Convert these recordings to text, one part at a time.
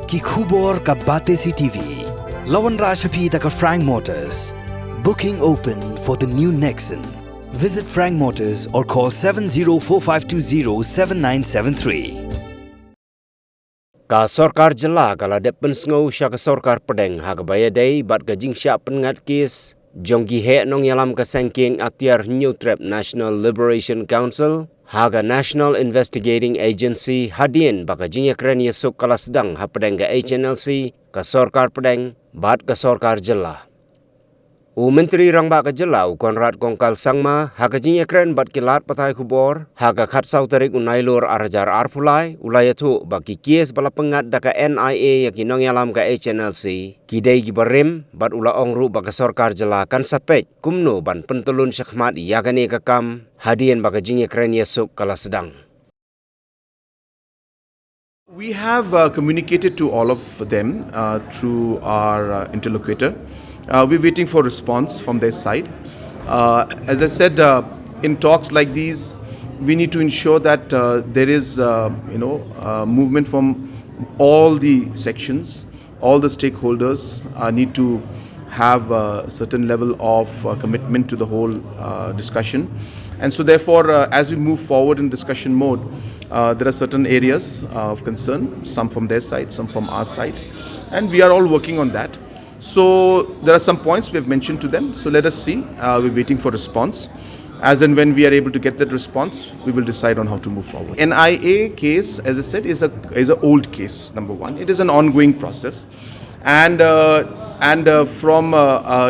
ki khubor ka bate si TV. Lawan Rashaphi taka Frank Motors. Booking open for the new Nexon. Visit Frank Motors or call 7045207973. Ka Sorkar jela kala de Pynsngew sya ka Sorkar Pdeng ha baya day bat ka jingsya Pynngat kes jonggi he nong yalam ka sangking atiar New Trap National Liberation Council haga National Investigating Agency hadien baka jingya kren yesuk kala sedang ha Pdeng ka Hnlc ka Sorkar Pdeng bat ka Sorkar jela. U Menteri Rangba ka jela u Konrad Kongkal Sangma ha ka jingya kren bat kilat patai kubor ha ka khat sau tarik unailur arajar arpulai ulayatu baki kies bala Pynngat da ka NIA yakinong yalam ka Hnlc kidai gibarim bat ula ongru baka Sorkar jela kan sapek kumno ban pentulun syakmat yakani ka kam hadien baka jingya kren yesuk kala sedang. We have communicated to all of them through our interlocutor. We're waiting for response from their side. As I said, in talks like these, we need to ensure that there is, movement from all the sections. All the stakeholders need to have a certain level of commitment to the whole discussion. And so therefore, as we move forward in discussion mode, there are certain areas of concern, some from their side, some from our side, and we are all working on that. So there are some points we have mentioned to them, so let us see. We're waiting for response. As and when we are able to get that response, we will decide on how to move forward. NIA case, as I said, is an old case, number one. It is an ongoing process. And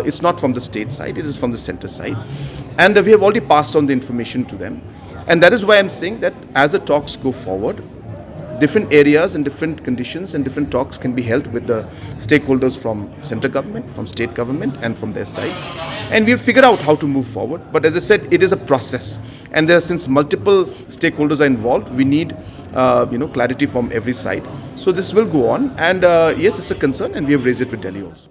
it's not from the state side, it is from the center side. And we have already passed on the information to them. And that is why I'm saying that as the talks go forward, different areas and different conditions and different talks can be held with the stakeholders from central government, from state government and from their side. And we'll figure out how to move forward. But as I said, it is a process. And since multiple stakeholders are involved, we need clarity from every side. So this will go on. And yes, it's a concern and we have raised it with Delhi also.